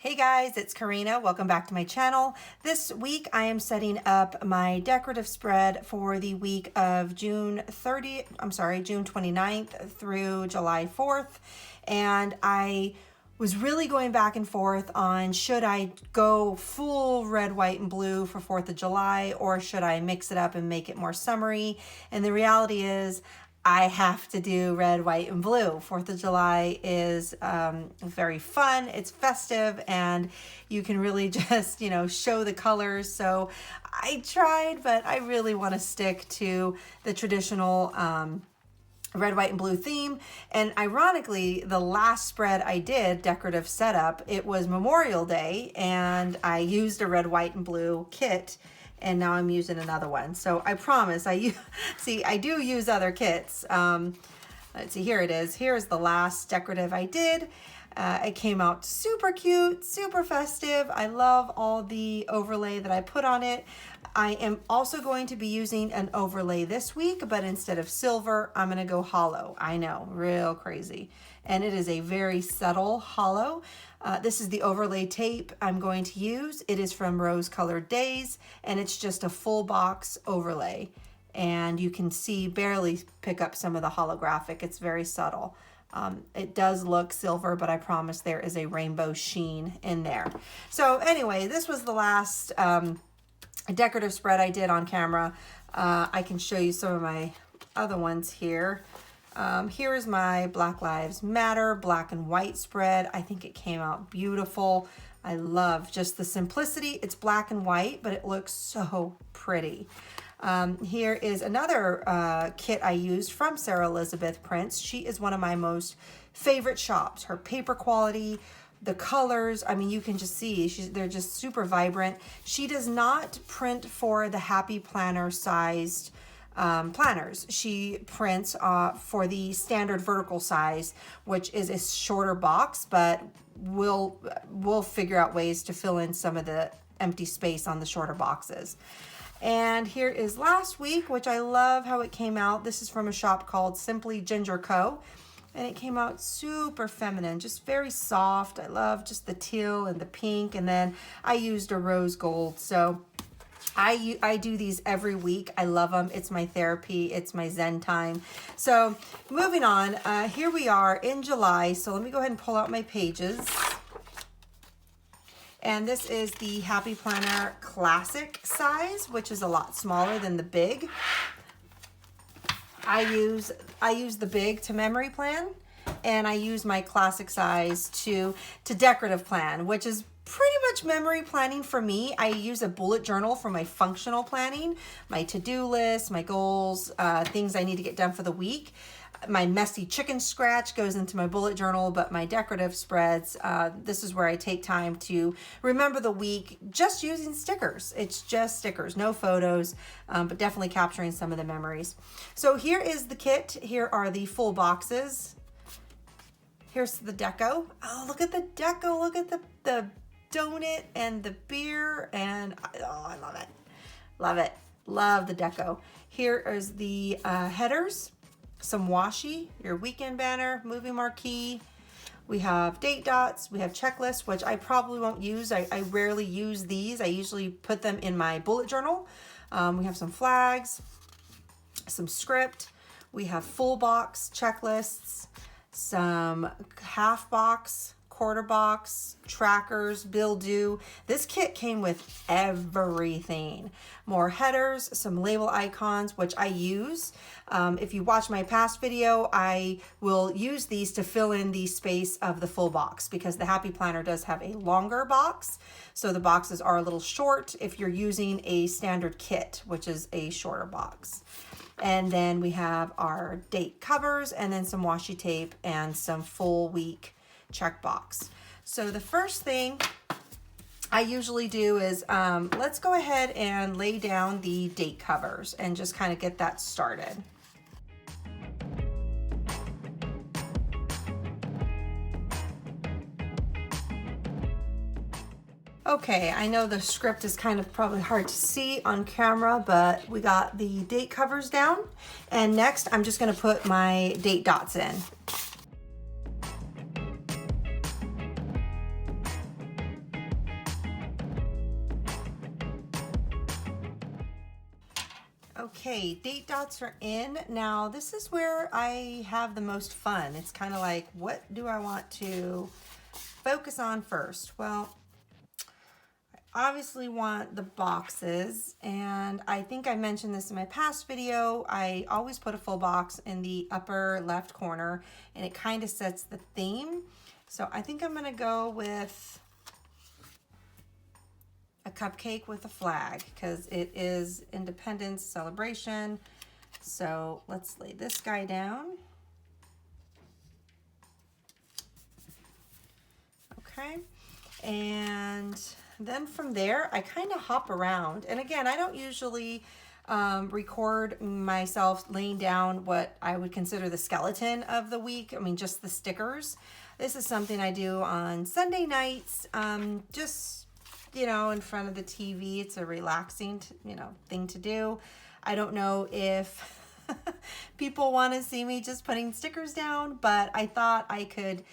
Hey guys, it's Karina. Welcome back to my channel. This week I am setting up my decorative spread for the week of June 29th through July 4th. And I was really going back and forth on should I go full red, white, and blue for 4th of July or should I mix it up and make it more summery? And the reality is I have to do red, white, and blue. 4th of July is very fun. It's festive and you can really just, show the colors. So I tried, but I really want to stick to the traditional red, white, and blue theme. And ironically, the last spread I did, decorative setup, it was Memorial Day and I used a red, white, and blue kit. And now I'm using another one. So I promise, I do use other kits. Let's see, here it is. Here's the last decorative I did. It came out super cute, super festive. I love all the overlay that I put on it. I am also going to be using an overlay this week, but instead of silver, I'm gonna go hollow. I know, real crazy. And it is a very subtle hollow. This is the overlay tape I'm going to use. It is from Rose Colored Days, and it's just a full box overlay. And you can barely pick up some of the holographic. It's very subtle. It does look silver, but I promise there is a rainbow sheen in there. So anyway, this was the last decorative spread I did on camera. I can show you some of my other ones here. Here is my Black Lives Matter black and white spread. I think it came out beautiful. I love just the simplicity. It's black and white, but it looks so pretty. Here is another kit I used from Sara Elizabeth Prints. She is one of my most favorite shops. Her paper quality, the colors, I mean, you can just see they're just super vibrant. She does not print for the Happy Planner sized planners. She prints for the standard vertical size, which is a shorter box, but we'll figure out ways to fill in some of the empty space on the shorter boxes. And here is last week, which I love how it came out. This is from a shop called Simply Ginger Co. And it came out super feminine, just very soft. I love just the teal and the pink. And then I used a rose gold. So I do these every week. I love them. It's my therapy. It's my Zen time. So moving on, here we are in July. So let me go ahead and pull out my pages. And this is the Happy Planner Classic size, which is a lot smaller than the big. I use the big to memory plan, and I use my classic size to decorative plan, which is pretty much memory planning for me. I use a bullet journal for my functional planning, my to-do list, my goals, things I need to get done for the week. My messy chicken scratch goes into my bullet journal, but my decorative spreads, this is where I take time to remember the week just using stickers. It's just stickers, no photos, but definitely capturing some of the memories. So here is the kit. Here are the full boxes. Here's the deco. Oh, look at the deco. Look at the donut and the beer, and oh, I love it. Love it. Love the deco. Here is the headers. Some washi, your weekend banner, movie marquee. We have date dots, we have checklists, which I probably won't use. I rarely use these. I usually put them in my bullet journal. We have some flags, some script. We have full box checklists, some half box, quarter box, trackers, bill due. This kit came with everything. More headers, some label icons, which I use. If you watch my past video, I will use these to fill in the space of the full box because the Happy Planner does have a longer box. So the boxes are a little short if you're using a standard kit, which is a shorter box. And then we have our date covers and then some washi tape and some full week checkbox. So the first thing I usually do is let's go ahead and lay down the date covers and just kind of get that started. Okay, I know the script is kind of probably hard to see on camera, but we got the date covers down. And next I'm just going to put my date dots in. Okay, date dots are in. Now this is where I have the most fun. It's kind of like, what do I want to focus on first? Well, I obviously want the boxes, and I think I mentioned this in my past video. I always put a full box in the upper left corner, and it kind of sets the theme. So I think I'm gonna go with a cupcake with a flag because it is Independence celebration. So let's lay this guy down. Okay, and then from there I kind of hop around, and again, I don't usually record myself laying down what I would consider the skeleton of the week. I mean, just the stickers. This is something I do on Sunday nights, just, you know, in front of the TV. It's a relaxing, thing to do. I don't know if people want to see me just putting stickers down, but I thought I could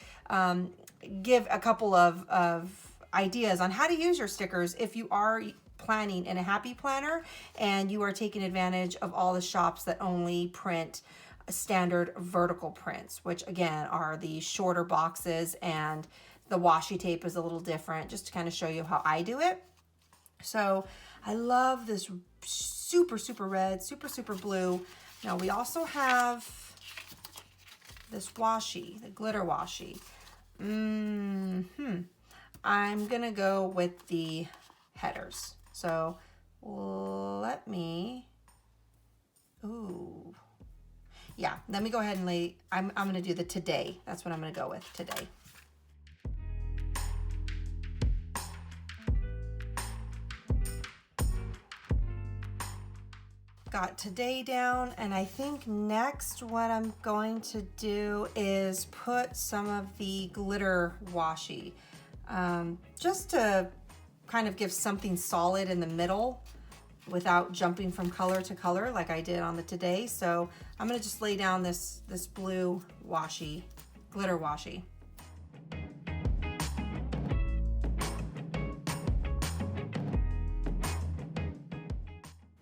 give a couple of ideas on how to use your stickers if you are planning in a happy planner and you are taking advantage of all the shops that only print standard vertical prints, which again are the shorter boxes, and the washi tape is a little different, just to kind of show you how I do it. So I love this super, super red, super, super blue. Now we also have this washi, the glitter washi. I'm gonna go with the headers. So let me go ahead and I'm gonna do the today. That's what I'm gonna go with, today. Got today down, and I think next what I'm going to do is put some of the glitter washi, just to kind of give something solid in the middle without jumping from color to color like I did on the today. So I'm gonna just lay down this blue washi, glitter washi.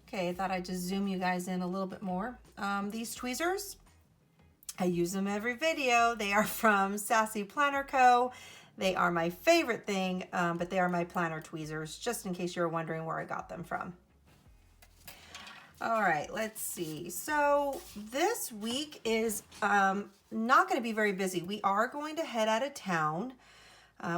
Okay, I thought I'd just zoom you guys in a little bit more. These tweezers, I use them every video. They are from Sassy Planner Co. They are my favorite thing, but they are my planner tweezers, just in case you're wondering where I got them from. All right, let's see. So this week is not going to be very busy. We are going to head out of town.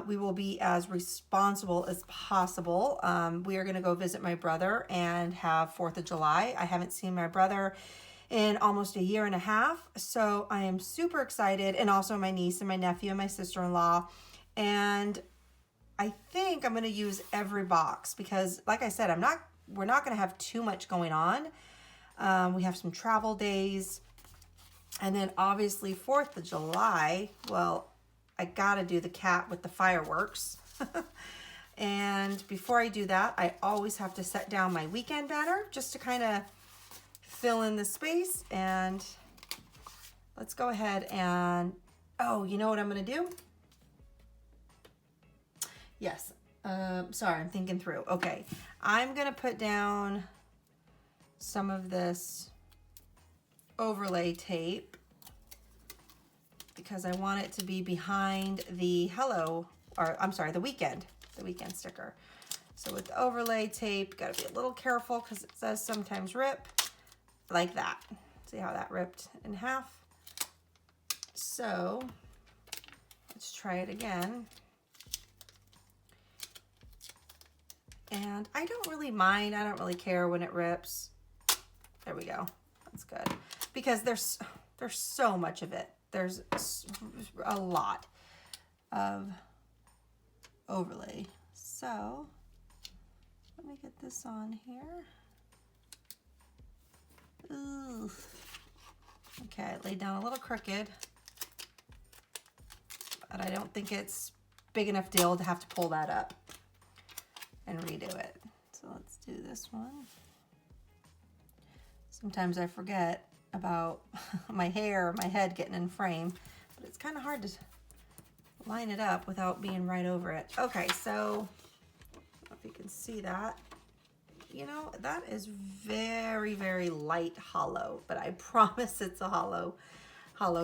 We will be as responsible as possible. We are going to go visit my brother and have 4th of July. I haven't seen my brother in almost a year and a half, so I am super excited, and also my niece and my nephew and my sister-in-law. And I think I'm going to use every box because, like I said, we're not going to have too much going on. We have some travel days, and then obviously 4th of July, well, I gotta do the cat with the fireworks. And before I do that, I always have to set down my weekend banner just to kind of fill in the space. And let's go ahead and, oh, you know what I'm gonna do? Yes, sorry, I'm thinking through. Okay, I'm gonna put down some of this overlay tape because I want it to be behind the the weekend sticker. So with the overlay tape, gotta be a little careful because it says sometimes rip, like that. See how that ripped in half? So let's try it again. And I don't really mind, I don't really care when it rips. There we go, that's good. Because there's so much of it. There's a lot of overlay. So let me get this on here. Ooh. Okay, I laid down a little crooked, but I don't think it's big enough deal to have to pull that up and redo it. So let's do this one. Sometimes I forget about my hair, my head getting in frame, but it's kind of hard to line it up without being right over it. Okay, so I don't know if you can see that. you know, that is very, very light hollow, but I promise it's a hollow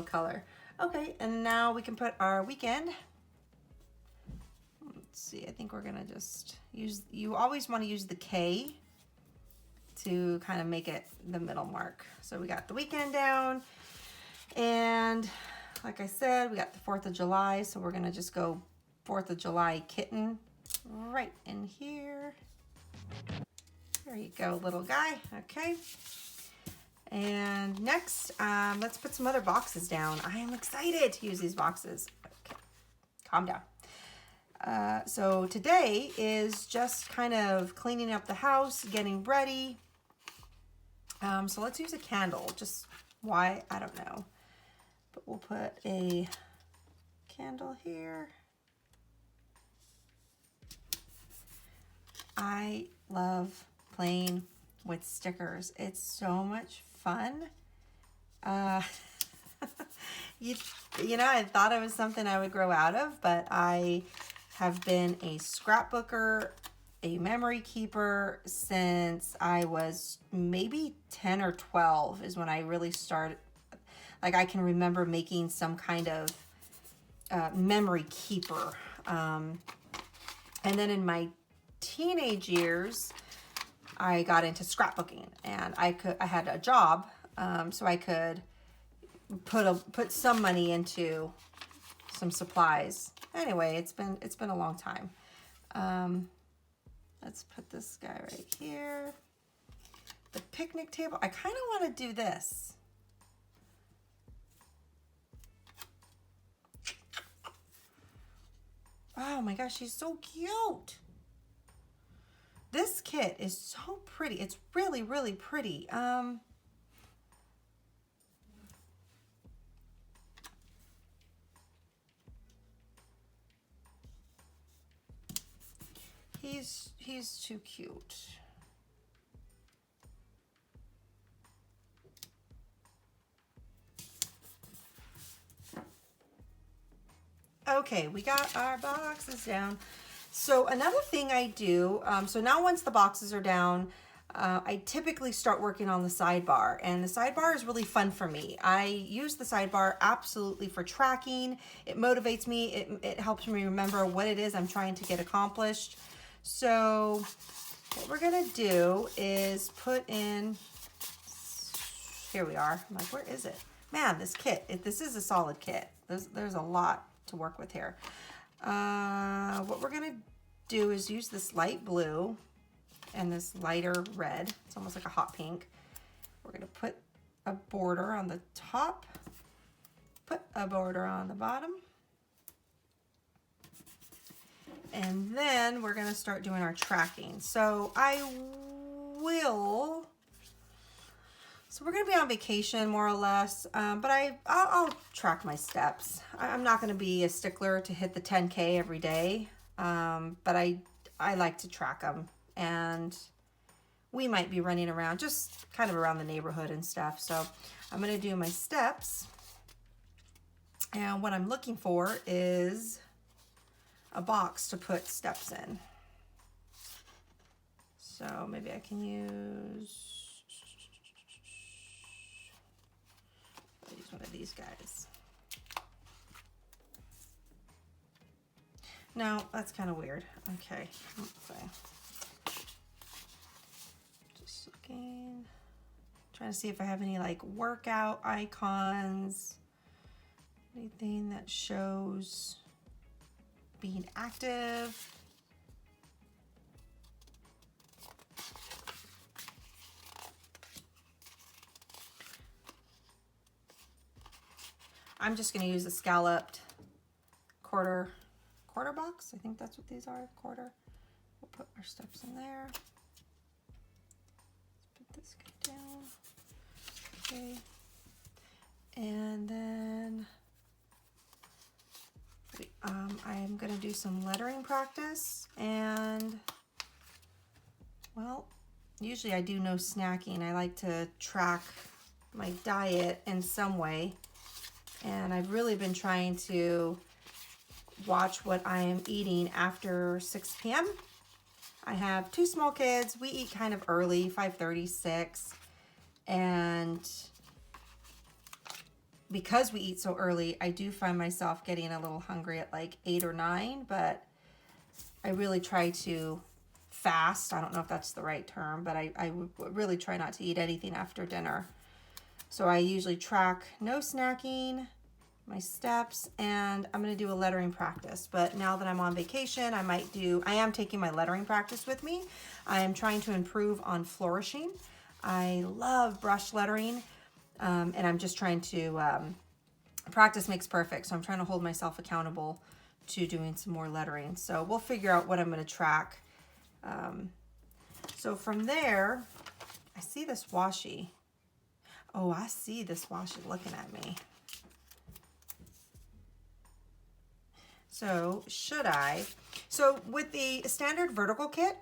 color. Okay, and now we can put our weekend. Let's see, I think we're gonna just use, you always want to use the K to kind of make it the middle mark. So we got the weekend down, and like I said, we got the 4th of July, so we're gonna just go 4th of July kitten right in here. There you go, little guy. Okay. And next, let's put some other boxes down. I am excited to use these boxes. Okay, calm down. So today is just kind of cleaning up the house, getting ready. So let's use a candle. Just why, I don't know. But we'll put a candle here. I love playing with stickers. It's so much fun. You know, I thought it was something I would grow out of, but I have been a scrapbooker, a memory keeper since I was maybe 10 or 12 is when I really started. Like, I can remember making some kind of memory keeper. And then in my teenage years, I got into scrapbooking, and I had a job, so I could put some money into some supplies. Anyway, it's been a long time. Let's put this guy right here. The picnic table. I kind of want to do this. Oh my gosh, she's so cute. This kit is so pretty. It's really, really pretty. He's too cute. Okay, we got our boxes down. So another thing I do, so now once the boxes are down, I typically start working on the sidebar, and the sidebar is really fun for me. I use the sidebar absolutely for tracking. It motivates me. It helps me remember what it is I'm trying to get accomplished. So what we're gonna do is put in, here we are. I'm like, where is it? Man, this kit, this is a solid kit. There's a lot to work with here. What we're gonna do is use this light blue and this lighter red. It's almost like a hot pink. We're gonna put a border on the top, put a border on the bottom, and then we're gonna start doing our tracking. So so we're gonna be on vacation more or less, but I'll track my steps. I'm not gonna be a stickler to hit the 10K every day, but I like to track them, and we might be running around, just kind of around the neighborhood and stuff. So I'm gonna do my steps, and what I'm looking for is a box to put steps in. So maybe I can use one of these guys. No, that's kind of weird. Okay, just looking, trying to see if I have any like workout icons, anything that shows being active. I'm just going to use a scalloped quarter box. I think that's what these are, quarter. We'll put our steps in there. Let's put this guy down. Okay. And then I'm going to do some lettering practice, and well, usually I do no snacking. I like to track my diet in some way. And I've really been trying to watch what I am eating after 6 p.m. I have 2 small kids. We eat kind of early, 5:30, 6. And because we eat so early, I do find myself getting a little hungry at like 8 or 9, but I really try to fast. I don't know if that's the right term, but I really try not to eat anything after dinner. So I usually track no snacking, my steps, and I'm going to do a lettering practice. But now that I'm on vacation, I am taking my lettering practice with me. I am trying to improve on flourishing. I love brush lettering, and I'm just trying to, practice makes perfect. So I'm trying to hold myself accountable to doing some more lettering. So we'll figure out what I'm going to track. So from there, I see this washi. Oh, I see this washi looking at me. So so with the standard vertical kit,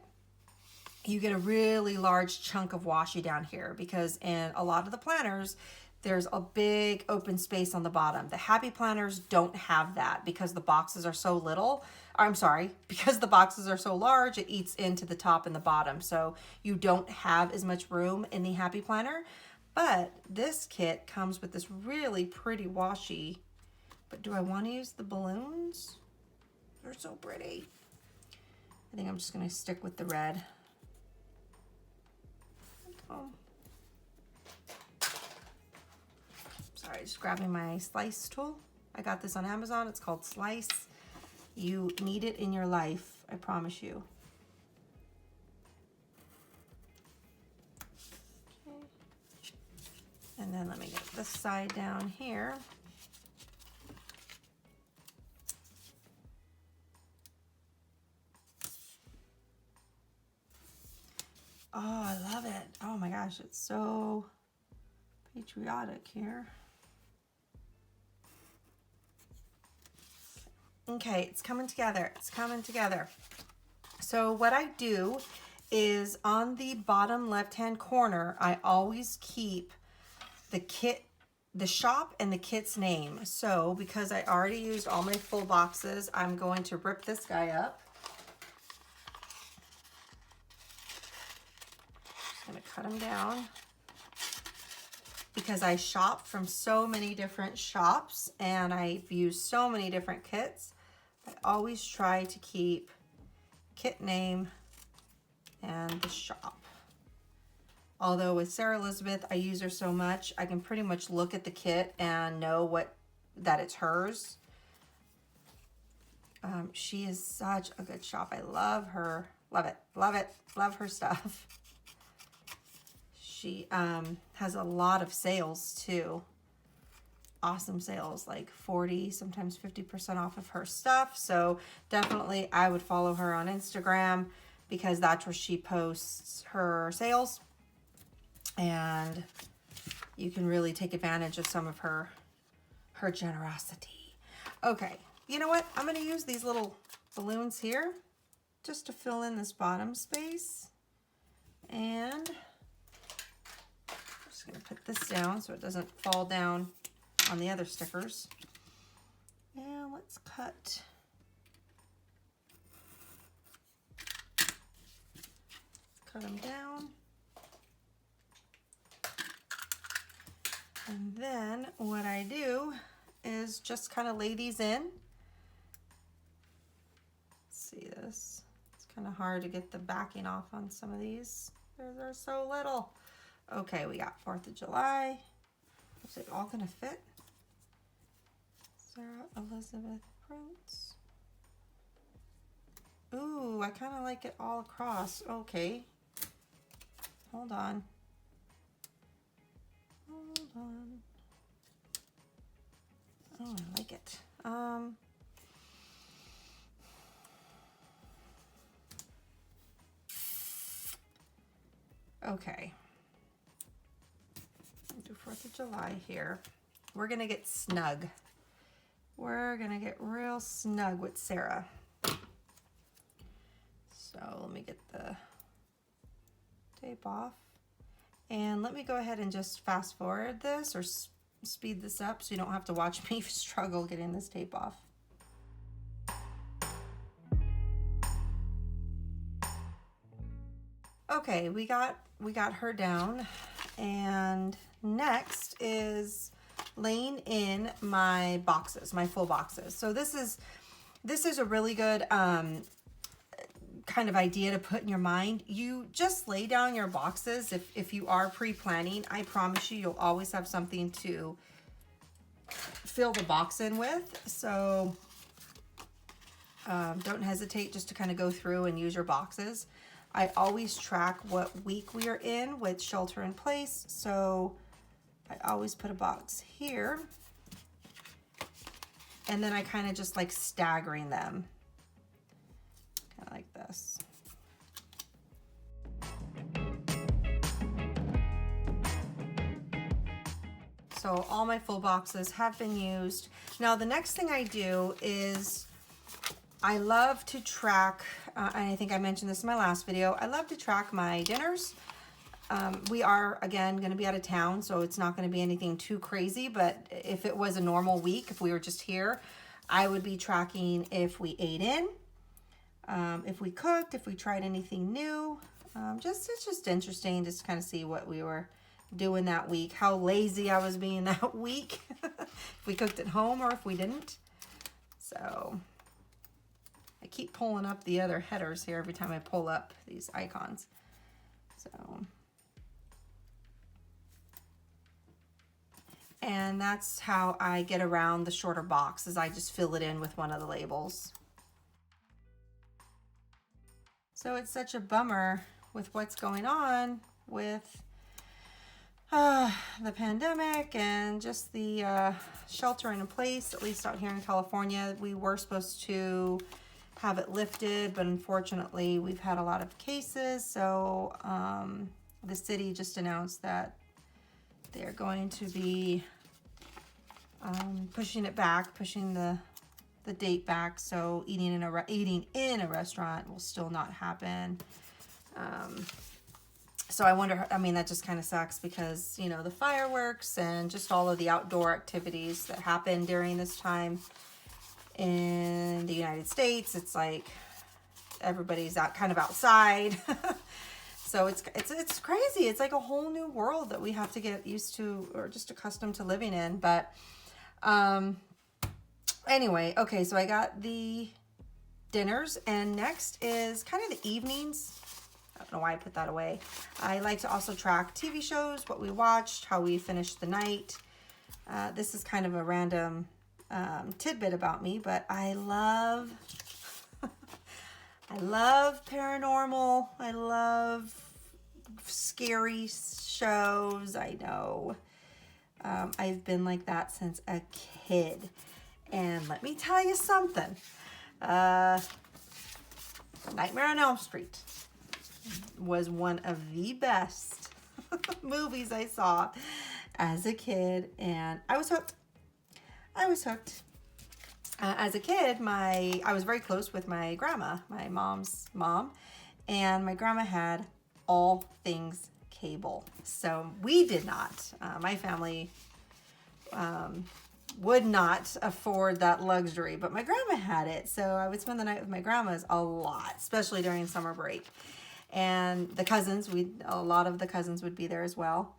you get a really large chunk of washi down here because in a lot of the planners, there's a big open space on the bottom. The Happy Planners don't have that because the boxes are so little. I'm sorry, because the boxes are so large, it eats into the top and the bottom. So you don't have as much room in the Happy Planner. But this kit comes with this really pretty washi. But do I want to use the balloons? They're so pretty. I think I'm just going to stick with the red. Oh. Sorry, just grabbing my slice tool. I got this on Amazon. It's called Slice. You need it in your life, I promise you. Okay. And then let me get this side down here. Oh, I love it. Oh my gosh, it's so patriotic here. Okay, it's coming together. It's coming together. So what I do is on the bottom left-hand corner, I always keep the kit, the shop and the kit's name. So because I already used all my full boxes, I'm going to rip this guy up. Just gonna cut him down because I shop from so many different shops and I've used so many different kits. I always try to keep kit name and the shop. Although with Sarah Elizabeth, I use her so much, I can pretty much look at the kit and know that it's hers. She is such a good shop. I love her. Love it. Love it. Love her stuff. She has a lot of sales too. Awesome sales, like 40, sometimes 50% off of her stuff. So definitely I would follow her on Instagram because that's where she posts her sales. And you can really take advantage of some of her generosity. Okay, you know what? I'm going to use these little balloons here just to fill in this bottom space. And I'm just going to put this down so it doesn't fall down on the other stickers. And let's cut. Cut them down. And then what I do is just kind of lay these in. Let's see this. It's kind of hard to get the backing off on some of these. They're so little. Okay, we got 4th of July. Is it all gonna fit? Sarah Elizabeth Prince. Ooh, I kind of like it all across. Okay. Hold on. Hold on. Oh, I like it. Okay. I'll do 4th of July here. We're gonna get snug. We're gonna get real snug with Sarah. So let me get the tape off. And let me go ahead and just fast forward this or speed this up so you don't have to watch me struggle getting this tape off. Okay, we got her down, and next is laying in my boxes, my full boxes. So this is a really good kind of idea to put in your mind. You just lay down your boxes. If you are pre-planning, I promise you'll always have something to fill the box in with. So don't hesitate just to kind of go through and use your boxes. I always track what week we are in with shelter in place. So I always put a box here, and then I kind of just like staggering them, kind of like this. So all my full boxes have been used. Now the next thing I do is I love to track, and I think I mentioned this in my last video, I love to track my dinners. We are, again, going to be out of town, so it's not going to be anything too crazy, but if it was a normal week, if we were just here, I would be tracking if we ate in, if we cooked, if we tried anything new. It's just interesting just to kind of see what we were doing that week, how lazy I was being that week, if we cooked at home or if we didn't. So I keep pulling up the other headers here every time I pull up these icons. So, and that's how I get around the shorter box, is I just fill it in with one of the labels. So it's such a bummer with what's going on with the pandemic and just the sheltering in place, at least out here in California. We were supposed to have it lifted, but unfortunately we've had a lot of cases. So the city just announced that they're going to be pushing it back, pushing the date back. So eating in a restaurant will still not happen. So I wonder, I mean, that just kind of sucks because, you know, the fireworks and just all of the outdoor activities that happen during this time in the United States, it's like everybody's out kind of outside. So it's crazy. It's like a whole new world that we have to get used to or just accustomed to living in. But anyway, okay, so I got the dinners, and next is kind of the evenings. I don't know why I put that away. I like to also track TV shows, what we watched, how we finished the night. This is kind of a random tidbit about me, but I love paranormal. I love scary shows. I know. I've been like that since a kid. And let me tell you something. Nightmare on Elm Street was one of the best movies I saw as a kid, and I was hooked. As a kid, I was very close with my grandma, my mom's mom, and my grandma had all things cable. So we did not, my family would not afford that luxury, but my grandma had it. So I would spend the night with my grandmas a lot, especially during summer break. And the cousins, a lot of the cousins would be there as well.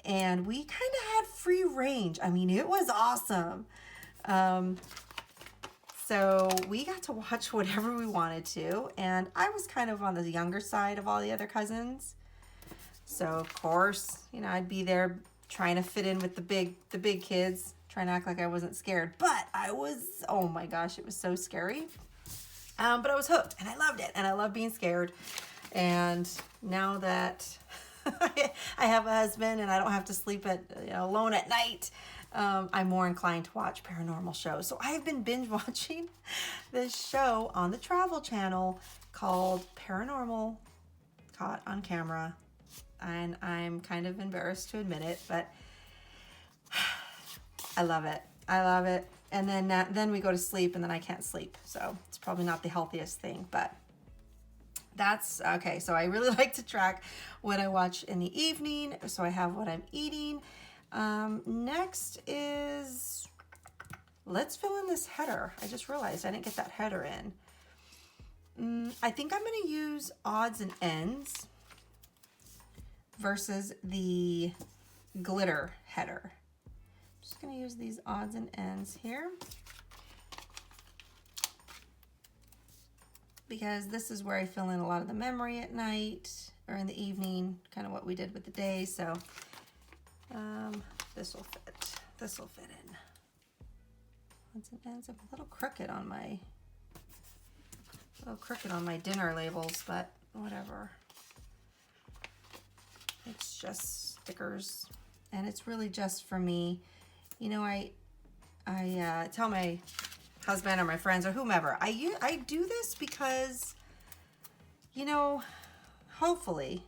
And we kind of had free range. I mean, it was awesome. So we got to watch whatever we wanted to. And I was kind of on the younger side of all the other cousins. So of course, you know, I'd be there trying to fit in with the big kids, trying to act like I wasn't scared. But I was, oh my gosh, it was so scary. But I was hooked, and I loved it. And I love being scared. And now that I have a husband and I don't have to sleep alone at night, I'm more inclined to watch paranormal shows. So I've been binge watching this show on the Travel Channel called Paranormal Caught on Camera. And I'm kind of embarrassed to admit it, but I love it. And then we go to sleep, and then I can't sleep. So it's probably not the healthiest thing, but that's okay. So I really like to track what I watch in the evening, so I have what I'm eating. Next is, let's fill in this header. I just realized I didn't get that header in. I think I'm going to use odds and ends. versus the glitter header. I'm just going to use these odds and ends here, because this is where I fill in a lot of the memory at night or in the evening, kind of what we did with the day. So this will fit. This will fit in. Odds and ends. I'm a little crooked on my dinner labels, but whatever. It's just stickers, and it's really just for me. You know, I tell my husband or my friends or whomever, I do this because, you know, hopefully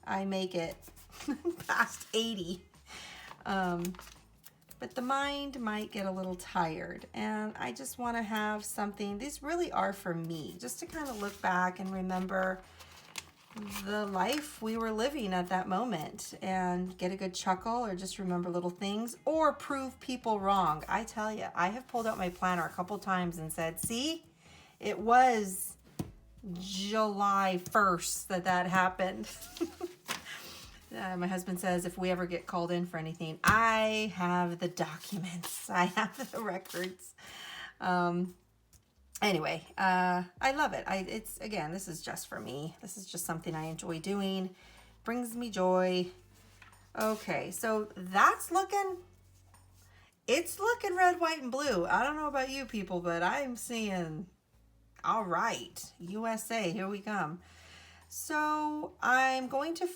I make it past 80. But the mind might get a little tired, and I just want to have something. These really are for me, just to kind of look back and remember the life we were living at that moment and get a good chuckle, or just remember little things, or prove people wrong. I tell you, I have pulled out my planner a couple times and said, see, it was July 1st that happened. My husband says if we ever get called in for anything, I have the documents. I have the records. Anyway, I love it. It's, again, this is just for me. This is just something I enjoy doing. Brings me joy. Okay, so it's looking red, white, and blue. I don't know about you people, but I'm seeing, all right, USA, here we come. So I'm going to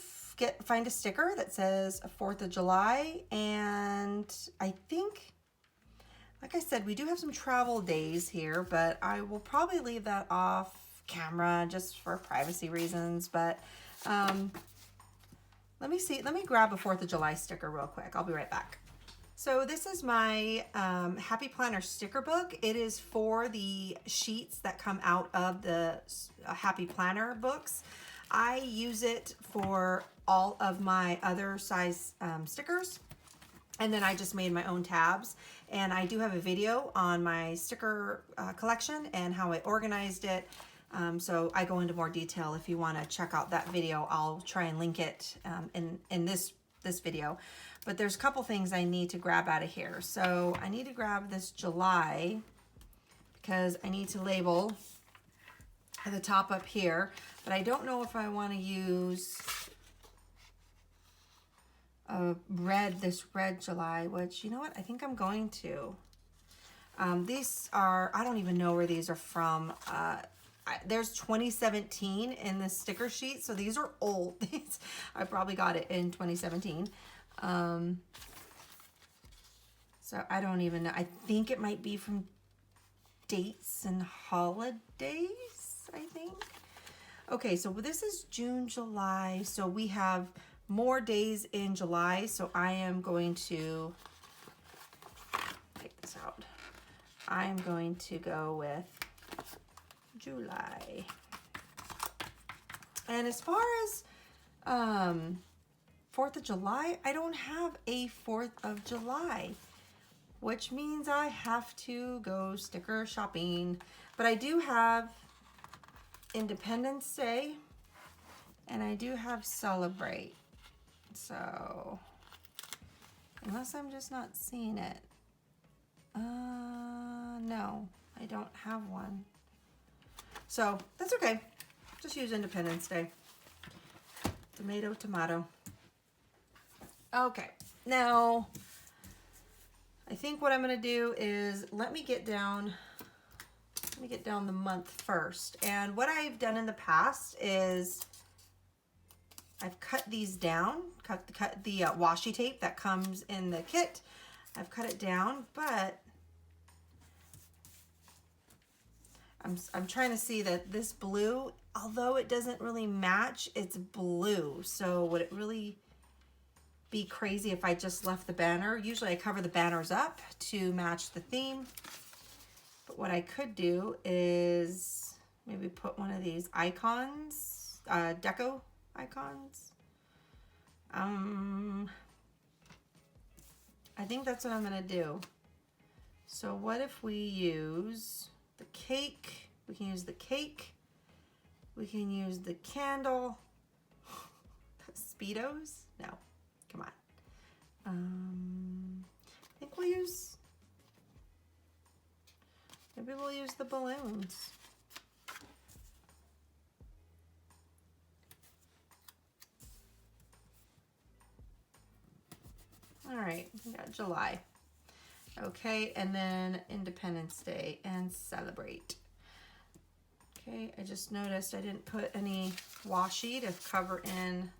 find a sticker that says 4th of July, and I think, like I said, we do have some travel days here, but I will probably leave that off camera just for privacy reasons. But let me grab a 4th of July sticker real quick. I'll be right back. So this is my Happy Planner sticker book. It is for the sheets that come out of the Happy Planner books. I use it for all of my other size stickers. And then I just made my own tabs. And I do have a video on my sticker collection and how I organized it. So I go into more detail. If you want to check out that video, I'll try and link it in this video. But there's a couple things I need to grab out of here. So I need to grab this July, because I need to label at the top up here. But I don't know if I want to use this red July, which, you know what, I think I'm going to. These are, I don't even know where these are from. There's 2017 in the sticker sheet, so these are old. I probably got it in 2017. So I don't even know. I think it might be from dates and holidays, I think. Okay, so this is June, July. So we have more days in July. So I am going to take this out. I am going to go with July. And as far as 4th of July, I don't have a 4th of July, which means I have to go sticker shopping. But I do have Independence Day, and I do have Celebrate. So, unless I'm just not seeing it. No, I don't have one. So, that's okay. Just use Independence Day. Tomato, tomato. Okay, now, I think what I'm going to do is let me get down the month first. And what I've done in the past is I've cut these down, cut the washi tape that comes in the kit. I've cut it down, but I'm trying to see that this blue, although it doesn't really match, it's blue. So would it really be crazy if I just left the banner? Usually I cover the banners up to match the theme. But what I could do is maybe put one of these icons, deco icons. I think that's what I'm gonna do. So what if we use the cake? We can use the cake. We can use the candle. Speedos? No, come on. I think maybe we'll use the balloons. All right, we got July. Okay, and then Independence Day and celebrate. Okay, I just noticed I didn't put any washi to cover in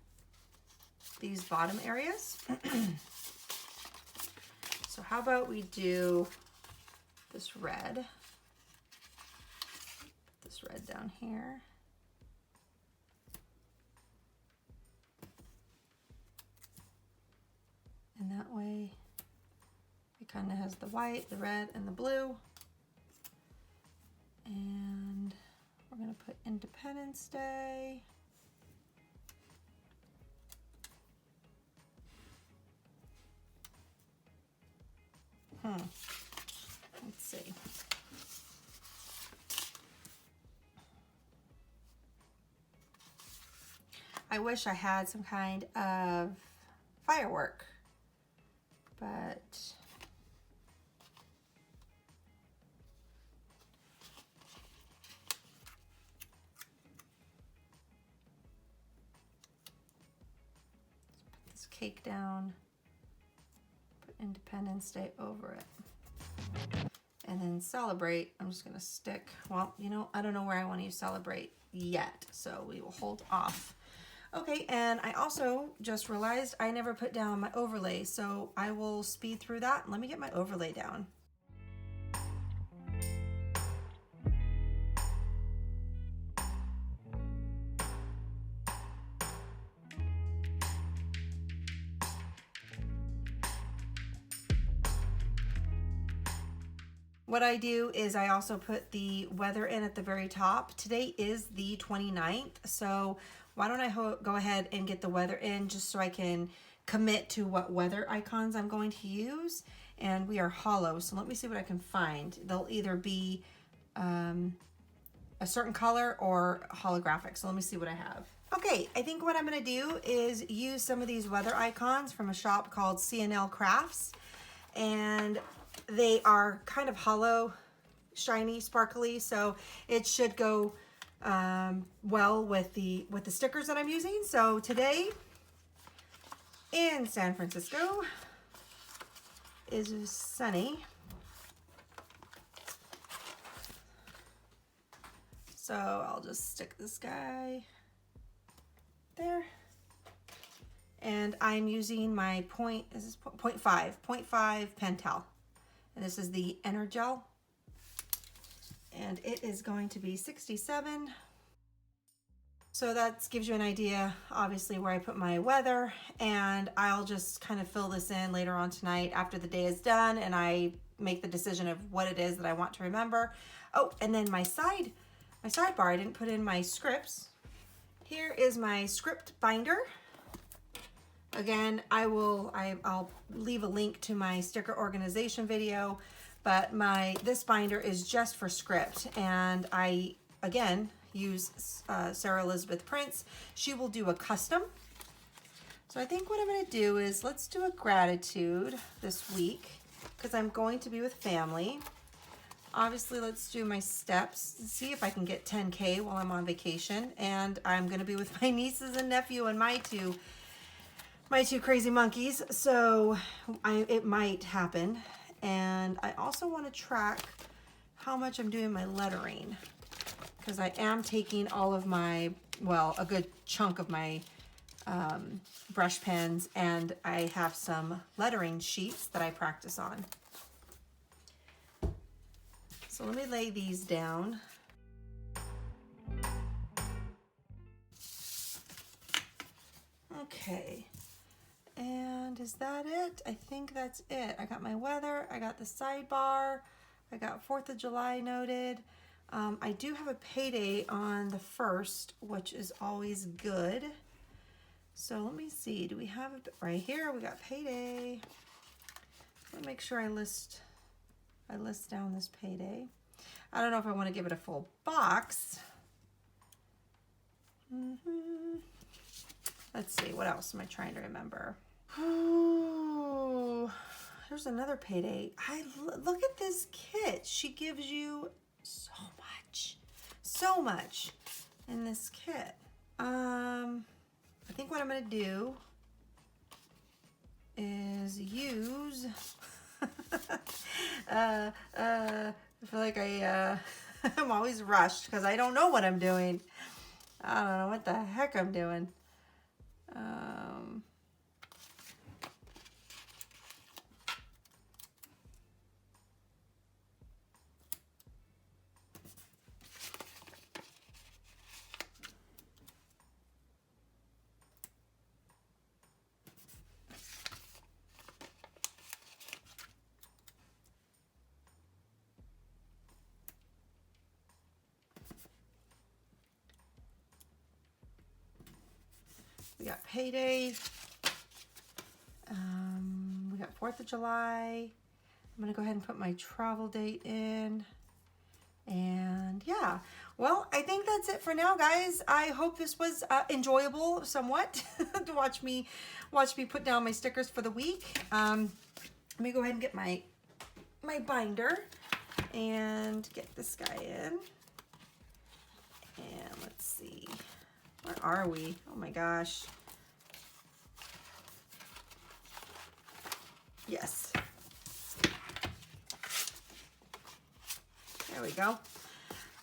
these bottom areas. So how about we do this red? Put this red down here. And that way it kind of has the white, the red, and the blue. And we're going to put Independence Day. Let's see. I wish I had some kind of firework, but let's put this cake down, put Independence Day over it. And then celebrate, I'm just gonna stick, well, you know, I don't know where I want to use celebrate yet, so we will hold off. Okay, and I also just realized I never put down my overlay, so I will speed through that. Let me get my overlay down. What I do is I also put the weather in at the very top. Today is the 29th, so why don't I go ahead and get the weather in just so I can commit to what weather icons I'm going to use. And we are hollow, so let me see what I can find. They'll either be a certain color or holographic, so let me see what I have. Okay, I think what I'm gonna do is use some of these weather icons from a shop called C&L Crafts, and they are kind of hollow, shiny, sparkly, so it should go well with the stickers that I'm using. So today in San Francisco is sunny. So I'll just stick this guy there. And I'm using my 0.5 Pentel. And this is the Energel. And it is going to be 67. So that gives you an idea, obviously, where I put my weather. And I'll just kind of fill this in later on tonight after the day is done and I make the decision of what it is that I want to remember. Oh, and then my sidebar, I didn't put in my scripts. Here is my script binder. Again, I'll leave a link to my sticker organization video, but this binder is just for script, and I, again, use Sarah Elizabeth Prince. She will do a custom. So I think what I'm gonna do is, let's do a gratitude this week, because I'm going to be with family. Obviously, let's do my steps and see if I can get 10K while I'm on vacation, and I'm gonna be with my nieces and nephew and my two crazy monkeys, so it might happen. And I also want to track how much I'm doing my lettering, because I am taking all of my, well, a good chunk of my brush pens, and I have some lettering sheets that I practice on. So let me lay these down. Okay. And is that it? I think that's it. I got my weather, I got the sidebar, I got 4th of July noted. I do have a payday on the 1st, which is always good. So let me see, do we have it right here? We got payday. Let me make sure I list down this payday. I don't know if I want to give it a full box. Let's see, what else am I trying to remember? Ooh, there's another payday. Look at this kit. She gives you so much in this kit. I think what I'm gonna do is use I feel like I'm always rushed because I don't know what I'm doing. I don't know what the heck I'm doing. We got payday. We got 4th of July. I'm gonna go ahead and put my travel date in. And yeah, well, I think that's it for now, guys. I hope this was enjoyable somewhat to watch me put down my stickers for the week. Let me go ahead and get my binder and get this guy in. And let's see, where are we? Oh my gosh. Yes. There we go.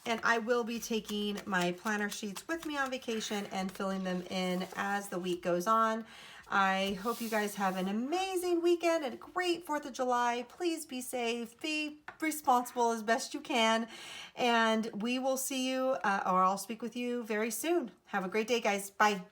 And I will be taking my planner sheets with me on vacation and filling them in as the week goes on. I hope you guys have an amazing weekend and a great 4th of July. Please be safe, be responsible as best you can. And we will see you, or I'll speak with you very soon. Have a great day, guys. Bye.